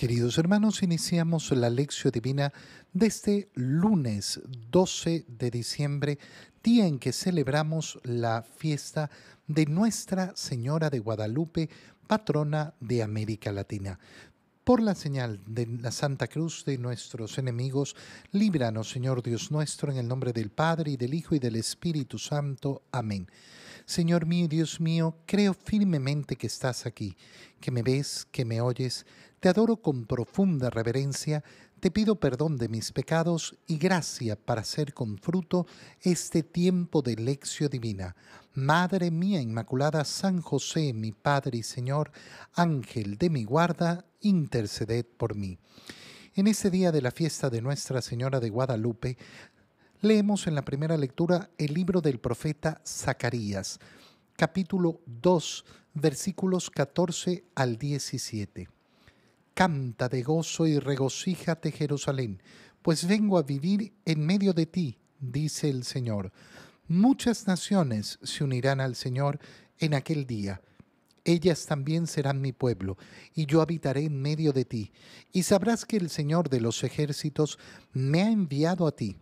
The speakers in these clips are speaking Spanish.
Queridos hermanos, iniciamos la lección divina de este lunes 12 de diciembre, día en que celebramos la fiesta de Nuestra Señora de Guadalupe, patrona de América Latina. Por la señal de la Santa Cruz de nuestros enemigos, líbranos, Señor Dios nuestro, en el nombre del Padre, y del Hijo, y del Espíritu Santo. Amén. Señor mío y Dios mío, creo firmemente que estás aquí, que me ves, que me oyes. Te adoro con profunda reverencia, te pido perdón de mis pecados y gracia para hacer con fruto este tiempo de lección divina. Madre mía Inmaculada, San José, mi Padre y Señor, Ángel de mi guarda, interceded por mí. En este día de la fiesta de Nuestra Señora de Guadalupe, leemos en la primera lectura el libro del profeta Zacarías, capítulo 2, versículos 14 al 17. Canta de gozo y regocíjate, Jerusalén, pues vengo a vivir en medio de ti, dice el Señor. Muchas naciones se unirán al Señor en aquel día. Ellas también serán mi pueblo, y yo habitaré en medio de ti. Y sabrás que el Señor de los ejércitos me ha enviado a ti.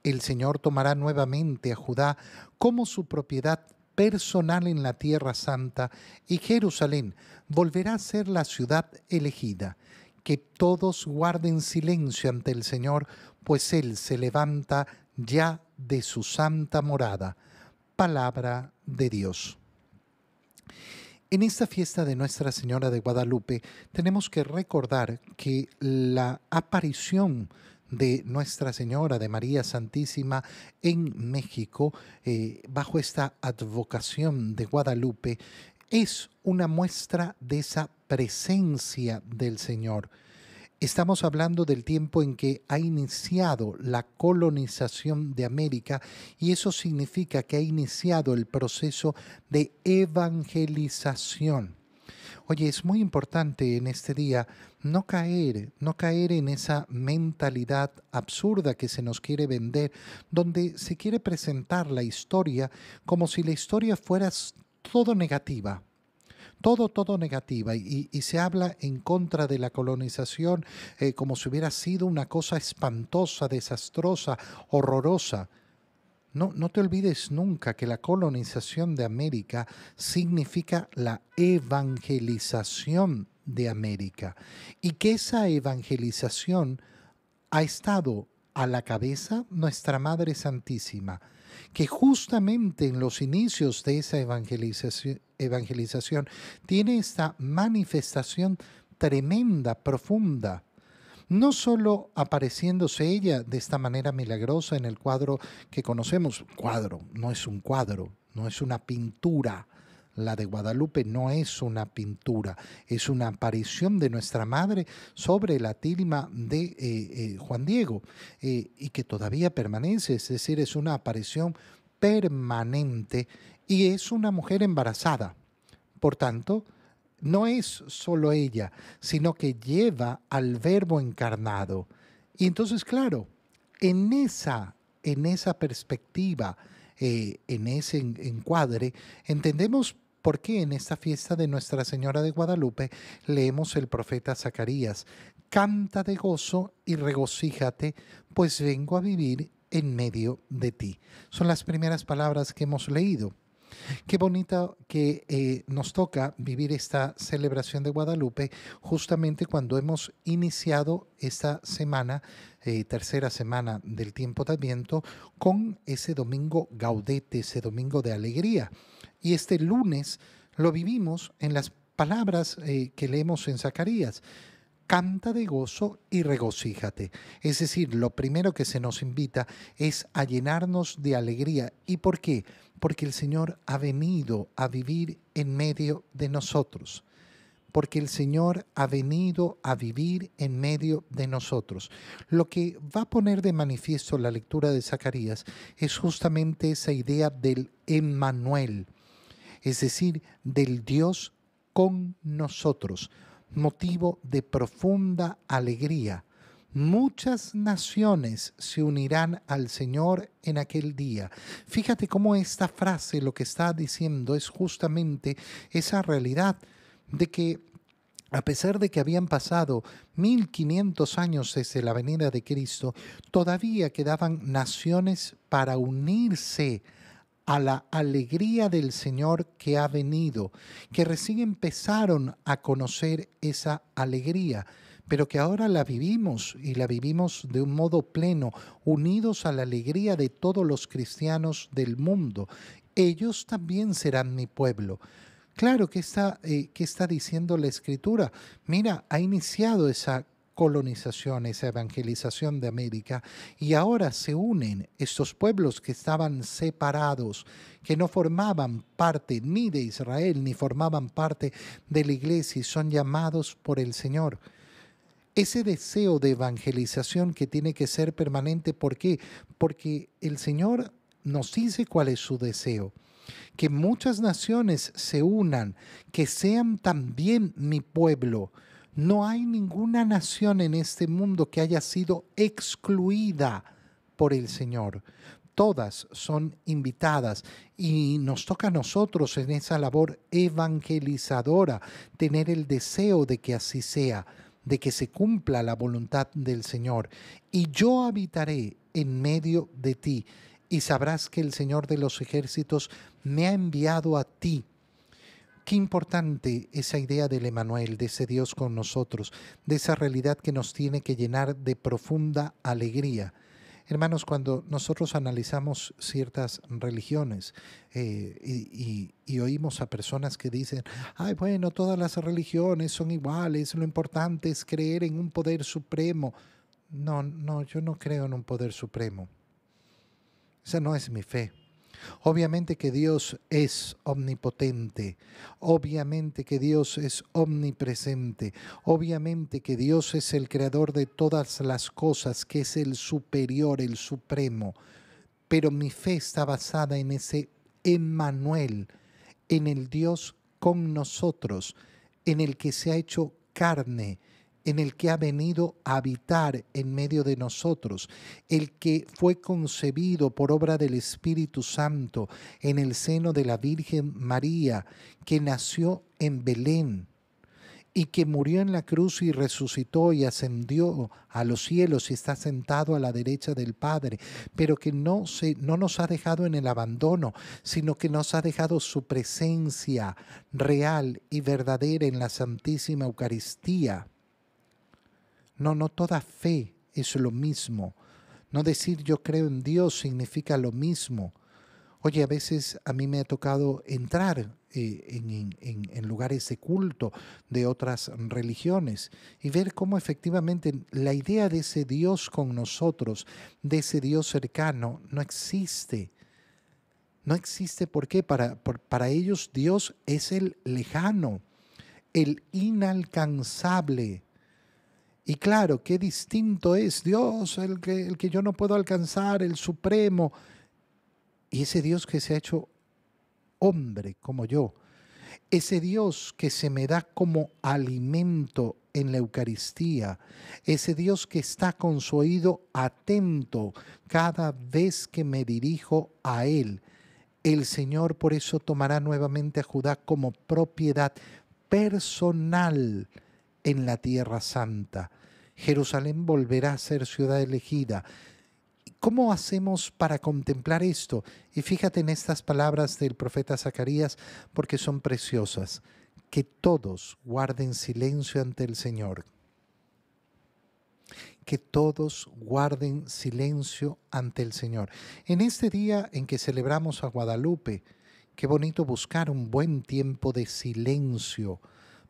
El Señor tomará nuevamente a Judá como su propiedad personal en la tierra santa, y Jerusalén volverá a ser la ciudad elegida. Que todos guarden silencio ante el Señor, pues Él se levanta ya de su santa morada. Palabra de Dios. En esta fiesta de Nuestra Señora de Guadalupe tenemos que recordar que la aparición de Nuestra Señora de María Santísima en México, bajo esta advocación de Guadalupe, es una muestra de esa presencia del Señor. Estamos hablando del tiempo en que ha iniciado la colonización de América, y eso significa que ha iniciado el proceso de evangelización. Oye, es muy importante en este día no caer en esa mentalidad absurda que se nos quiere vender, donde se quiere presentar la historia como si la historia fuera todo negativa. Todo negativa, y se habla en contra de la colonización como si hubiera sido una cosa espantosa, desastrosa, horrorosa. No te olvides nunca que la colonización de América significa la evangelización de América, y que esa evangelización ha estado a la cabeza nuestra Madre Santísima, que justamente en los inicios de esa evangelización tiene esta manifestación tremenda, profunda, no solo apareciéndose ella de esta manera milagrosa en el cuadro que conocemos. Cuadro, no es un cuadro, no es una pintura. La de Guadalupe no es una pintura, es una aparición de nuestra Madre sobre la tilma de Juan Diego, y que todavía permanece, es decir, es una aparición permanente, y es una mujer embarazada. Por tanto, no es solo ella, sino que lleva al Verbo encarnado. Y entonces, claro, en esa perspectiva, en ese encuadre, entendemos por qué en esta fiesta de Nuestra Señora de Guadalupe leemos el profeta Zacarías: canta de gozo y regocíjate, pues vengo a vivir en medio de ti. Son las primeras palabras que hemos leído. Qué bonito que nos toca vivir esta celebración de Guadalupe justamente cuando hemos iniciado esta semana, tercera semana del tiempo de Adviento, con ese domingo gaudete, ese domingo de alegría. Y este lunes lo vivimos en las palabras que leemos en Zacarías: canta de gozo y regocíjate. Es decir, lo primero que se nos invita es a llenarnos de alegría. ¿Y por qué? Porque el Señor ha venido a vivir en medio de nosotros. Porque el Señor ha venido a vivir en medio de nosotros. Lo que va a poner de manifiesto la lectura de Zacarías es justamente esa idea del Emmanuel, es decir, del Dios con nosotros, motivo de profunda alegría. Muchas naciones se unirán al Señor en aquel día. Fíjate cómo esta frase lo que está diciendo es justamente esa realidad de que a pesar de que habían pasado 1500 años desde la venida de Cristo, todavía quedaban naciones para unirse a la alegría del Señor que ha venido, que recién empezaron a conocer esa alegría, pero que ahora la vivimos y la vivimos de un modo pleno, unidos a la alegría de todos los cristianos del mundo. Ellos también serán mi pueblo. Claro, ¿qué está diciendo la Escritura? Mira, ha iniciado esa colonización, esa evangelización de América, y ahora se unen estos pueblos que estaban separados, que no formaban parte ni de Israel, ni formaban parte de la iglesia, y son llamados por el Señor. Ese deseo de evangelización que tiene que ser permanente, ¿por qué? Porque el Señor nos dice cuál es su deseo, que muchas naciones se unan, que sean también mi pueblo. No hay ninguna nación en este mundo que haya sido excluida por el Señor. Todas son invitadas y nos toca a nosotros en esa labor evangelizadora tener el deseo de que así sea, de que se cumpla la voluntad del Señor. Y yo habitaré en medio de ti y sabrás que el Señor de los ejércitos me ha enviado a ti. Qué importante esa idea del Emmanuel, de ese Dios con nosotros, de esa realidad que nos tiene que llenar de profunda alegría. Hermanos, cuando nosotros analizamos ciertas religiones y oímos a personas que dicen, ay, bueno, todas las religiones son iguales, lo importante es creer en un poder supremo. No, no, yo no creo en un poder supremo. Esa no es mi fe. Obviamente que Dios es omnipotente, obviamente que Dios es omnipresente, obviamente que Dios es el creador de todas las cosas, que es el superior, el supremo, pero mi fe está basada en ese Emmanuel, en el Dios con nosotros, en el que se ha hecho carne, en el que ha venido a habitar en medio de nosotros, el que fue concebido por obra del Espíritu Santo en el seno de la Virgen María, que nació en Belén y que murió en la cruz y resucitó y ascendió a los cielos y está sentado a la derecha del Padre, pero que no nos ha dejado en el abandono, sino que nos ha dejado su presencia real y verdadera en la Santísima Eucaristía. No, no toda fe es lo mismo. No decir yo creo en Dios significa lo mismo. Oye, a veces a mí me ha tocado entrar en lugares de culto de otras religiones y ver cómo efectivamente la idea de ese Dios con nosotros, de ese Dios cercano, no existe. No existe, ¿por qué? Para ellos Dios es el lejano, el inalcanzable. Y claro, qué distinto es Dios, el que yo no puedo alcanzar, el supremo. Y ese Dios que se ha hecho hombre como yo, ese Dios que se me da como alimento en la Eucaristía, ese Dios que está con su oído atento cada vez que me dirijo a Él. El Señor por eso tomará nuevamente a Judá como propiedad personal en la tierra santa. Jerusalén volverá a ser ciudad elegida. ¿Cómo hacemos para contemplar esto? Y fíjate en estas palabras del profeta Zacarías porque son preciosas. Que todos guarden silencio ante el Señor. Que todos guarden silencio ante el Señor. En este día en que celebramos a Guadalupe, qué bonito buscar un buen tiempo de silencio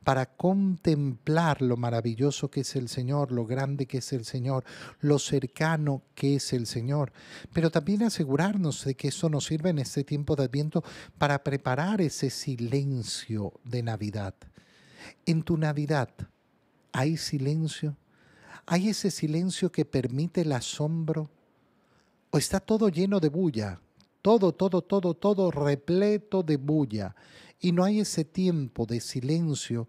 para contemplar lo maravilloso que es el Señor, lo grande que es el Señor, lo cercano que es el Señor. Pero también asegurarnos de que esto nos sirve en este tiempo de Adviento para preparar ese silencio de Navidad. En tu Navidad, ¿hay silencio? ¿Hay ese silencio que permite el asombro? ¿O está todo lleno de bulla? Todo repleto de bulla. Y no hay ese tiempo de silencio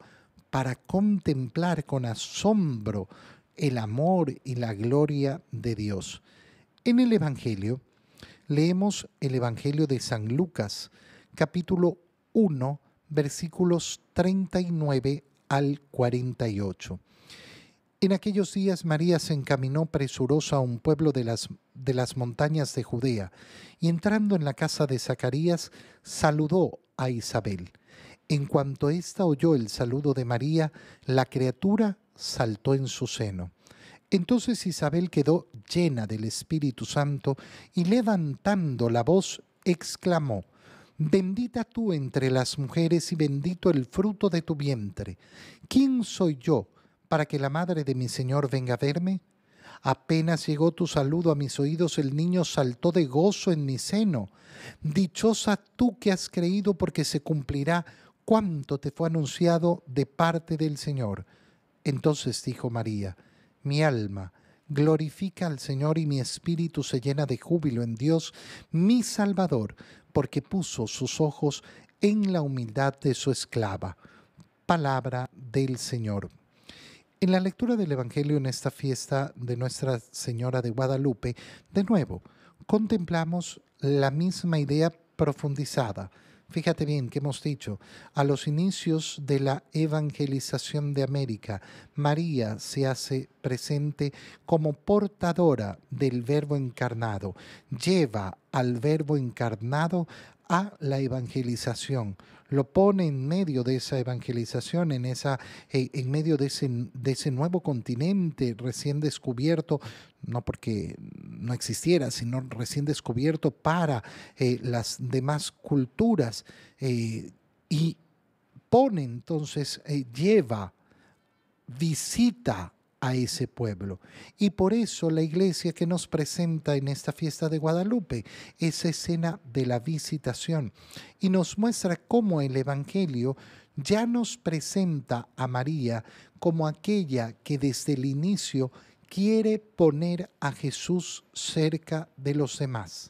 para contemplar con asombro el amor y la gloria de Dios. En el Evangelio, leemos el Evangelio de San Lucas, capítulo 1, versículos 39 al 48. En aquellos días María se encaminó presurosa a un pueblo de las montañas de Judea, y entrando en la casa de Zacarías, saludó a Isabel. En cuanto ésta oyó el saludo de María, la criatura saltó en su seno. Entonces Isabel quedó llena del Espíritu Santo y levantando la voz exclamó: Bendita tú entre las mujeres y bendito el fruto de tu vientre. ¿Quién soy yo para que la madre de mi Señor venga a verme? Apenas llegó tu saludo a mis oídos, el niño saltó de gozo en mi seno. Dichosa tú que has creído, porque se cumplirá cuanto te fue anunciado de parte del Señor. Entonces dijo María: Mi alma glorifica al Señor y mi espíritu se llena de júbilo en Dios, mi Salvador, porque puso sus ojos en la humildad de su esclava. Palabra del Señor. En la lectura del Evangelio en esta fiesta de Nuestra Señora de Guadalupe, de nuevo, contemplamos la misma idea profundizada. Fíjate bien que hemos dicho, a los inicios de la evangelización de América, María se hace presente como portadora del Verbo encarnado, lleva al Verbo encarnado a la evangelización, lo pone en medio de esa evangelización, en medio de ese nuevo continente recién descubierto, no porque no existiera, sino recién descubierto para las demás culturas, y pone entonces, lleva, visita a ese pueblo. Y por eso la iglesia que nos presenta en esta fiesta de Guadalupe, esa escena de la visitación, y nos muestra cómo el Evangelio ya nos presenta a María como aquella que desde el inicio quiere poner a Jesús cerca de los demás.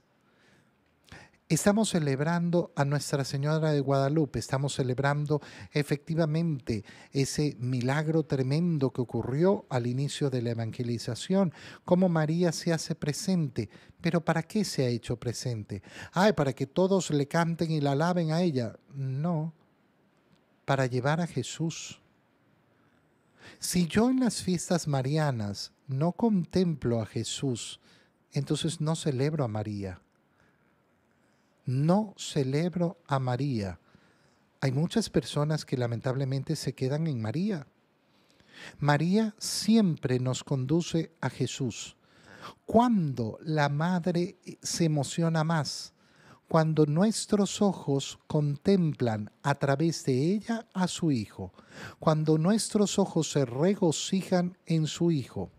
Estamos celebrando a Nuestra Señora de Guadalupe, estamos celebrando efectivamente ese milagro tremendo que ocurrió al inicio de la evangelización, cómo María se hace presente. Pero ¿para qué se ha hecho presente? Ay, para que todos le canten y la alaben a ella. No, para llevar a Jesús. Si yo en las fiestas marianas no contemplo a Jesús, entonces no celebro a María. No celebro a María. Hay muchas personas que lamentablemente se quedan en María. María siempre nos conduce a Jesús. Cuando la madre se emociona más, cuando nuestros ojos contemplan a través de ella a su Hijo, cuando nuestros ojos se regocijan en su Hijo.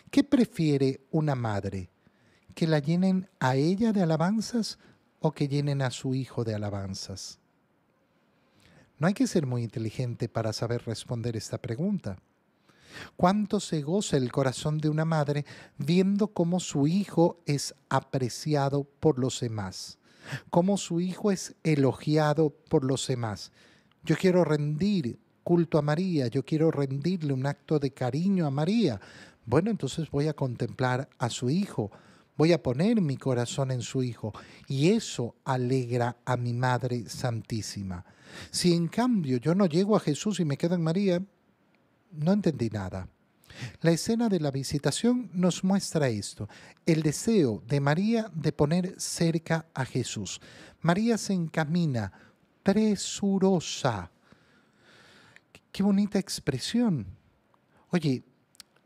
¿Qué prefiere una madre? ¿Que la llenen a ella de alabanzas o que llenen a su Hijo de alabanzas? No hay que ser muy inteligente para saber responder esta pregunta. ¿Cuánto se goza el corazón de una madre viendo cómo su hijo es apreciado por los demás? Cómo su hijo es elogiado por los demás. Yo quiero rendir culto a María, yo quiero rendirle un acto de cariño a María. Bueno, entonces voy a contemplar a su hijo, voy a poner mi corazón en su Hijo, y eso alegra a mi Madre Santísima. Si en cambio yo no llego a Jesús y me quedo en María, no entendí nada. La escena de la visitación nos muestra esto, el deseo de María de poner cerca a Jesús. María se encamina presurosa. Qué bonita expresión. Oye,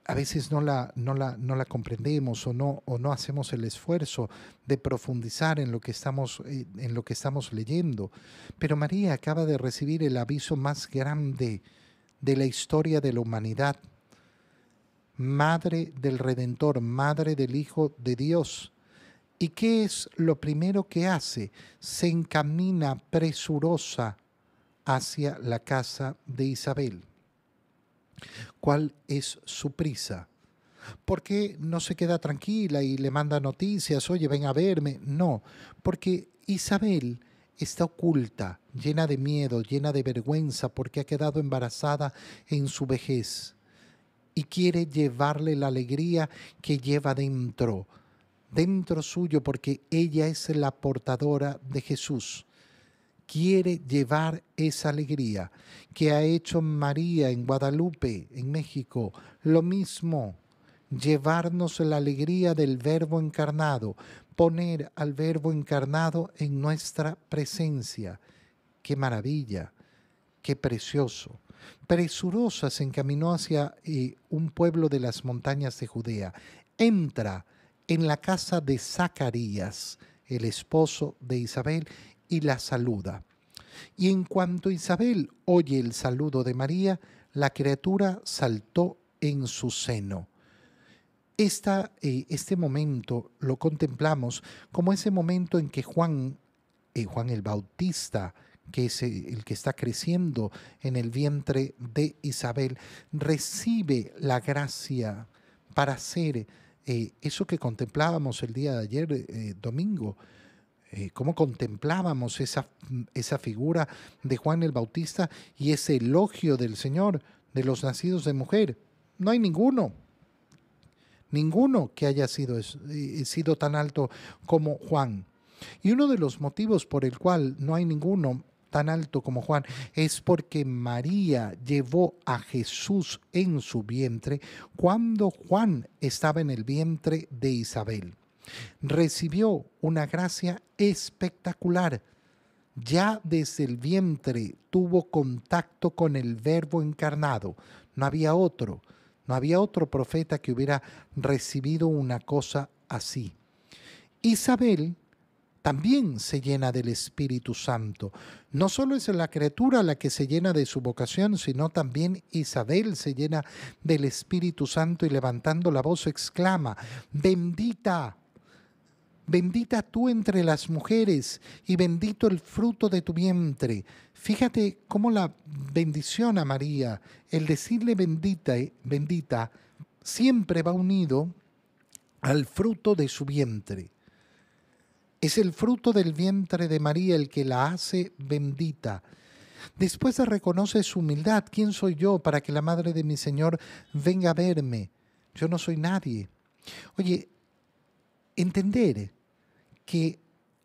a veces no la comprendemos o no hacemos el esfuerzo de profundizar en en lo que estamos leyendo. Pero María acaba de recibir el aviso más grande de la historia de la humanidad. Madre del Redentor, madre del Hijo de Dios. ¿Y qué es lo primero que hace? Se encamina presurosa hacia la casa de Isabel. ¿Cuál es su prisa? ¿Por qué no se queda tranquila y le manda noticias? Oye, ven a verme. No, porque Isabel está oculta, llena de miedo, llena de vergüenza, porque ha quedado embarazada en su vejez y quiere llevarle la alegría que lleva dentro suyo, porque ella es la portadora de Jesús. quiere llevar esa alegría que ha hecho María en Guadalupe, en México, lo mismo, llevarnos la alegría del Verbo encarnado, poner al Verbo encarnado en nuestra presencia. ¡Qué maravilla! ¡Qué precioso! Presurosa se encaminó hacia un pueblo de las montañas de Judea. Entra en la casa de Zacarías, el esposo de Isabel, y la saluda. Y en cuanto Isabel oye el saludo de María, la criatura saltó en su seno. Este momento lo contemplamos como ese momento en que Juan el Bautista, que es el que está creciendo en el vientre de Isabel, recibe la gracia para hacer eso que contemplábamos el día de ayer, domingo. Cómo contemplábamos esa figura de Juan el Bautista y ese elogio del Señor de los nacidos de mujer. No hay ninguno que haya sido tan alto como Juan. Y uno de los motivos por el cual no hay ninguno tan alto como Juan es porque María llevó a Jesús en su vientre cuando Juan estaba en el vientre de Isabel. Recibió una gracia espectacular. Ya desde el vientre tuvo contacto con el Verbo encarnado. No había otro profeta que hubiera recibido una cosa así. Isabel también se llena del Espíritu Santo. No solo es la criatura la que se llena de su vocación, sino también Isabel se llena del Espíritu Santo y levantando la voz exclama: bendita, bendita tú entre las mujeres y bendito el fruto de tu vientre. Fíjate cómo la bendición a María, el decirle bendita, bendita, siempre va unido al fruto de su vientre. Es el fruto del vientre de María el que la hace bendita. Después reconoce su humildad. ¿Quién soy yo para que la madre de mi Señor venga a verme? Yo no soy nadie. Oye, entender que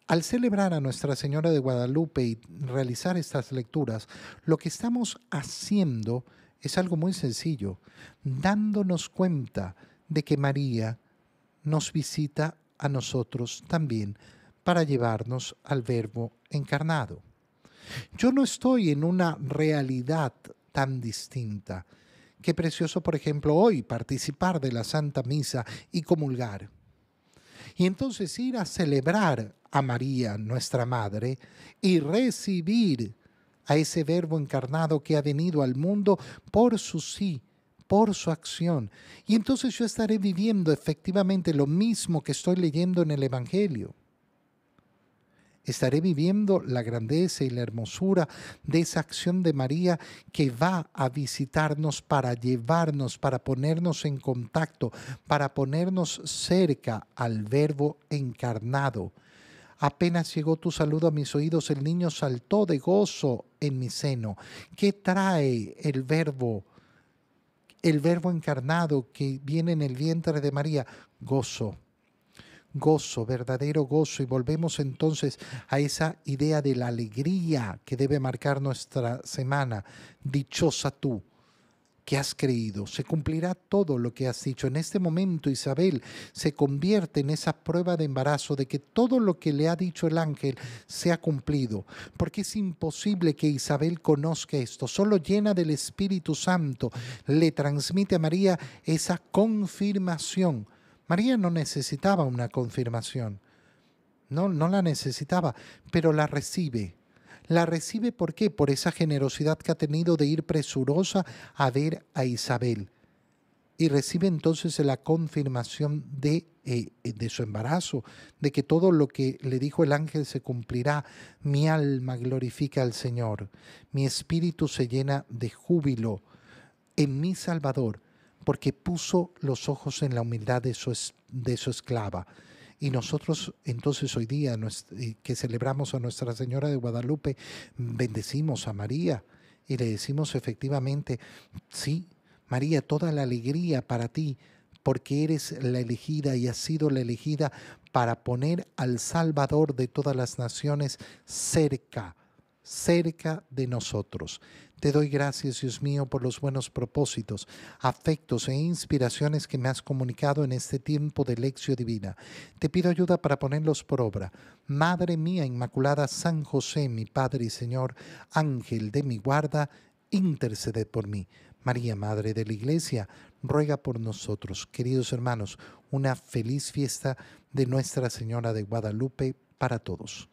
al celebrar a Nuestra Señora de Guadalupe y realizar estas lecturas, lo que estamos haciendo es algo muy sencillo, dándonos cuenta de que María nos visita a nosotros también para llevarnos al Verbo encarnado. Yo no estoy en una realidad tan distinta. Qué precioso, por ejemplo, hoy participar de la Santa Misa y comulgar. Y entonces ir a celebrar a María, nuestra Madre, y recibir a ese Verbo encarnado que ha venido al mundo por su sí, por su acción. Y entonces yo estaré viviendo efectivamente lo mismo que estoy leyendo en el Evangelio. Estaré viviendo la grandeza y la hermosura de esa acción de María que va a visitarnos para llevarnos, para ponernos en contacto, para ponernos cerca al Verbo encarnado. Apenas llegó tu saludo a mis oídos, el niño saltó de gozo en mi seno. ¿Qué trae el Verbo encarnado que viene en el vientre de María? Gozo. Gozo, verdadero gozo. Y volvemos entonces a esa idea de la alegría que debe marcar nuestra semana. Dichosa tú que has creído, se cumplirá todo lo que has dicho. En este momento Isabel se convierte en esa prueba de embarazo de que todo lo que le ha dicho el ángel se ha cumplido, porque es imposible que Isabel conozca esto. Solo llena del Espíritu Santo le transmite a María esa confirmación. María no necesitaba una confirmación, no la necesitaba, pero la recibe. La recibe, ¿por qué? Por esa generosidad que ha tenido de ir presurosa a ver a Isabel. Y recibe entonces la confirmación de su embarazo, de que todo lo que le dijo el ángel se cumplirá. Mi alma glorifica al Señor, mi espíritu se llena de júbilo en mi Salvador, porque puso los ojos en la humildad de su esclava. Y nosotros entonces hoy día que celebramos a Nuestra Señora de Guadalupe, bendecimos a María y le decimos efectivamente, sí, María, toda la alegría para ti, porque eres la elegida y has sido la elegida para poner al Salvador de todas las naciones cerca cerca de nosotros. Te doy gracias, Dios mío, por los buenos propósitos, afectos e inspiraciones que me has comunicado en este tiempo de lección divina. Te pido ayuda para ponerlos por obra. Madre mía Inmaculada, San José, mi Padre y Señor, Ángel de mi guarda, interceded por mí. María, Madre de la Iglesia, ruega por nosotros. Queridos hermanos, una feliz fiesta de Nuestra Señora de Guadalupe para todos.